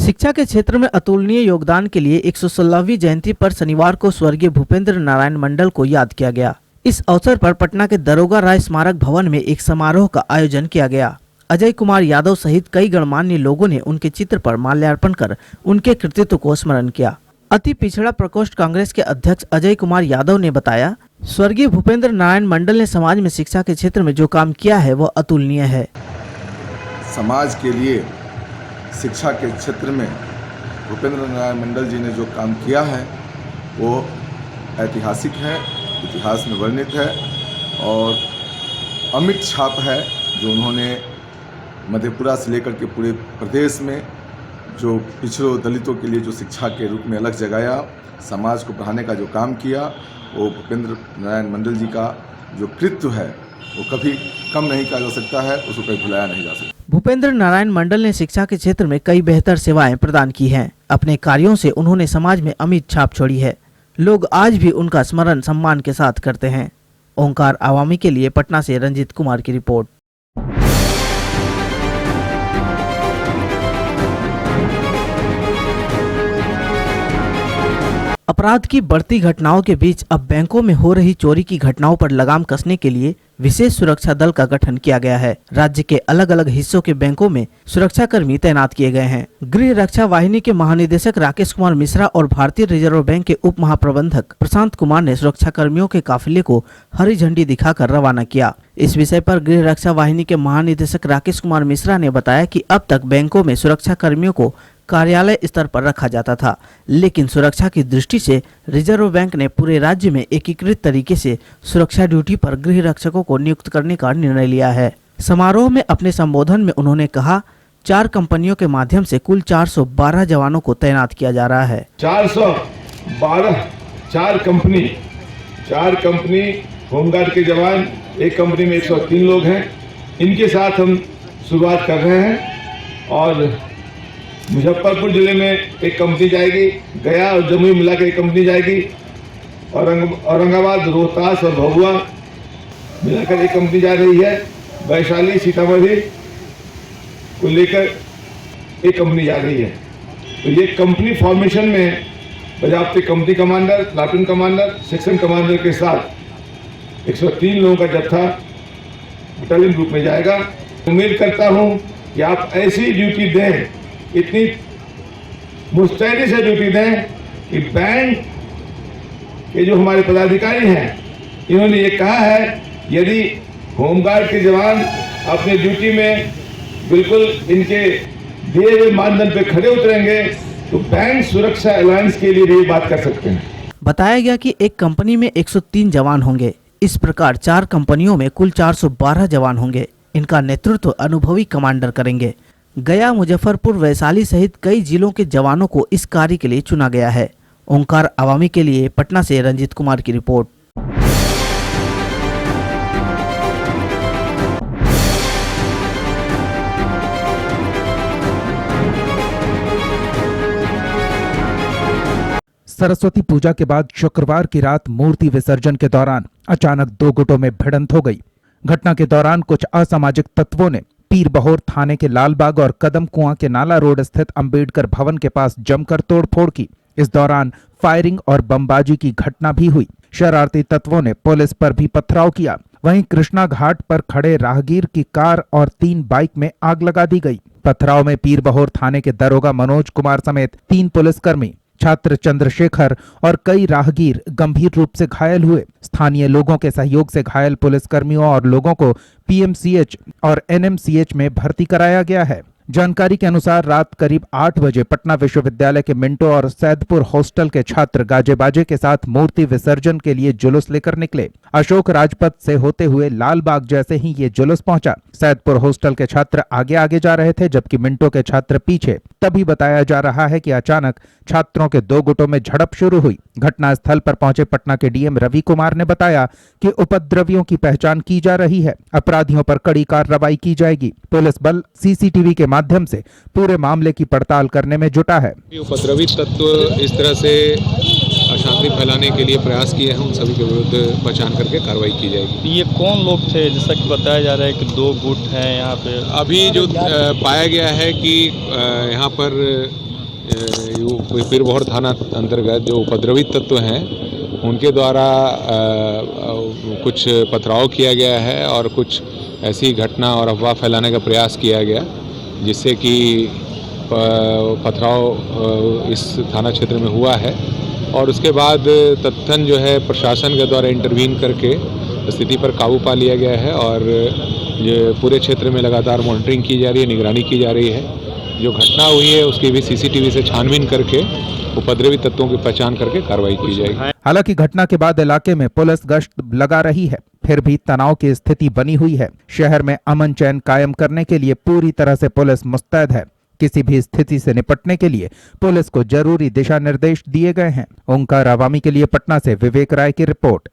शिक्षा के क्षेत्र में अतुलनीय योगदान के लिए 116वीं जयंती पर शनिवार को स्वर्गीय भूपेंद्र नारायण मंडल को याद किया गया। इस अवसर पर पटना के दरोगा राय स्मारक भवन में एक समारोह का आयोजन किया गया। अजय कुमार यादव सहित कई गणमान्य लोगों ने उनके चित्र पर माल्यार्पण कर उनके कृतित्व को स्मरण किया। अति पिछड़ा प्रकोष्ठ कांग्रेस के अध्यक्ष अजय कुमार यादव ने बताया, स्वर्गीय भूपेंद्र नारायण मंडल ने समाज में शिक्षा के क्षेत्र में जो काम किया है वह अतुलनीय है। समाज के लिए शिक्षा के क्षेत्र में भूपेंद्र नारायण मंडल जी ने जो काम किया है वो ऐतिहासिक है, इतिहास में वर्णित है और अमिट छाप है जो उन्होंने मधेपुरा से लेकर के पूरे प्रदेश में जो पिछड़ों दलितों के लिए जो शिक्षा के रूप में अलग जगाया, समाज को बढ़ाने का जो काम किया, वो भूपेंद्र नारायण मंडल जी का जो कृत्य है वो कभी कम नहीं कहा जा सकता है, उसको कभी भुलाया नहीं जा सकता। भूपेंद्र नारायण मंडल ने शिक्षा के क्षेत्र में कई बेहतर सेवाएं प्रदान की हैं। अपने कार्यों से उन्होंने समाज में अमिट छाप छोड़ी है। लोग आज भी उनका स्मरण सम्मान के साथ करते हैं। ओंकार आवामी के लिए पटना से रंजीत कुमार की रिपोर्ट। अपराध की बढ़ती घटनाओं के बीच अब बैंकों में हो रही चोरी की घटनाओं पर लगाम कसने के लिए विशेष सुरक्षा दल का गठन किया गया है। राज्य के अलग अलग हिस्सों के बैंकों में सुरक्षा कर्मी तैनात किए गए हैं। गृह रक्षा वाहिनी के महानिदेशक राकेश कुमार मिश्रा और भारतीय रिजर्व बैंक के उप महाप्रबंधक प्रशांत कुमार ने सुरक्षा कर्मियों के काफिले को हरी झंडी दिखाकर रवाना किया। इस विषय पर गृह रक्षा वाहिनी के महानिदेशक राकेश कुमार मिश्रा ने बताया कि अब तक बैंकों में सुरक्षा कर्मियों को कार्यालय स्तर पर रखा जाता था, लेकिन सुरक्षा की दृष्टि से रिजर्व बैंक ने पूरे राज्य में एकीकृत तरीके से सुरक्षा ड्यूटी पर गृह रक्षकों को नियुक्त करने का निर्णय लिया है। समारोह में अपने संबोधन में उन्होंने कहा, 4 कंपनियों के माध्यम से कुल 412 जवानों को तैनात किया जा रहा है। 412 चार कंपनी होमगार्ड के जवान, एक कंपनी में 103 लोग हैं। इनके साथ हम शुरुआत कर रहे हैं और मुजफ्फरपुर जिले में एक कंपनी जाएगी, गया और जमुई मिला के एक कंपनी जाएगी, औरंगाबाद, रोहतास और भभुआ मिलाकर एक कंपनी जा रही है, वैशाली, सीतामढ़ी को लेकर एक कंपनी जा रही है। तो ये कंपनी फॉर्मेशन में बजाबते company commander, platoon commander, section commander के साथ 103 लोगों का जत्था बटालियन ग्रुप में जाएगा। उम्मीद करता हूँ कि आप ऐसी ड्यूटी दें, इतनी मुस्तैदी से ड्यूटी दें कि बैंक के जो हमारे पदाधिकारी हैं, इन्होंने ये कहा है यदि होमगार्ड के जवान अपनी ड्यूटी में बिल्कुल इनके दिए हुए मानदंड पे खड़े उतरेंगे तो बैंक सुरक्षा अलायंस के लिए भी ये बात कर सकते हैं। बताया गया कि एक कंपनी में 103 जवान होंगे। इस प्रकार 4 कंपनियों में कुल 412 जवान होंगे। इनका नेतृत्व अनुभवी कमांडर करेंगे। गया, मुजफ्फरपुर, वैशाली सहित कई जिलों के जवानों को इस कार्य के लिए चुना गया है। ओंकार आवामी के लिए पटना से रंजीत कुमार की रिपोर्ट। सरस्वती पूजा के बाद शुक्रवार की रात मूर्ति विसर्जन के दौरान अचानक 2 गुटों में भिड़ंत हो गई। घटना के दौरान कुछ असामाजिक तत्वों ने पीरबहोर थाने के लालबाग और कदम कुआं के नाला रोड स्थित अंबेडकर भवन के पास जमकर तोड़फोड़ की। इस दौरान फायरिंग और बमबाजी की घटना भी हुई। शरारती तत्वों ने पुलिस पर भी पथराव किया। वहीं कृष्णा घाट पर खड़े राहगीर की कार और 3 बाइक में आग लगा दी गई। पथराव में पीरबहोर थाने के दरोगा मनोज कुमार समेत 3 पुलिसकर्मी, छात्र चंद्रशेखर और कई राहगीर गंभीर रूप से घायल हुए। स्थानीय लोगों के सहयोग से घायल पुलिसकर्मियों और लोगों को पीएमसीएच और एनएमसीएच में भर्ती कराया गया है। जानकारी के अनुसार रात करीब 8 बजे पटना विश्वविद्यालय के मिंटो और सैदपुर हॉस्टल के छात्र गाजे बाजे के साथ मूर्ति विसर्जन के लिए जुलूस लेकर निकले। अशोक राजपथ से होते हुए लालबाग जैसे ही ये जुलूस पहुंचा। सैदपुर हॉस्टल के छात्र आगे आगे जा रहे थे, जबकि मिंटो के छात्र पीछे। तभी बताया जा रहा है कि अचानक छात्रों के 2 गुटों में झड़प शुरू हुई। घटना स्थल पर पहुंचे पटना के डीएम रवि कुमार ने बताया कि उपद्रवियों की पहचान की जा रही है। अपराधियों पर कड़ी कार्रवाई की जाएगी। पुलिस बल सीसीटीवी के माध्यम से पूरे मामले की पड़ताल करने में जुटा है। उपद्रवी तत्व इस तरह से अशांति फैलाने के लिए प्रयास किए हैं, उन सभी के विरुद्ध पहचान करके कार्रवाई की जाएगी। ये कौन लोग थे? जैसा कि बताया जा रहा है कि 2 गुट हैं यहाँ पे। अभी जो पाया गया है कि यहाँ पर पीरबहोर थाना अंतर्गत जो उपद्रवी तत्व हैं उनके द्वारा कुछ पथराव किया गया है और कुछ ऐसी घटना और अफवाह फैलाने का प्रयास किया गया जिससे कि पथराव इस थाना क्षेत्र में हुआ है और उसके बाद तत्क्षण जो है प्रशासन के द्वारा इंटरवीन करके स्थिति पर काबू पा लिया गया है और ये पूरे क्षेत्र में लगातार मॉनिटरिंग की जा रही है, निगरानी की जा रही है। जो घटना हुई है उसकी भी सीसीटीवी से छानबीन करके उपद्रवी तत्वों की पहचान करके कार्रवाई की जाएगी। हालांकि घटना के बाद इलाके में पुलिस गश्त लगा रही है, फिर भी तनाव की स्थिति बनी हुई है। शहर में अमन चैन कायम करने के लिए पूरी तरह से पुलिस मुस्तैद है। किसी भी स्थिति से निपटने के लिए पुलिस को जरूरी दिशा निर्देश दिए गए हैं। ओंकार आवामी के लिए पटना से विवेक राय की रिपोर्ट।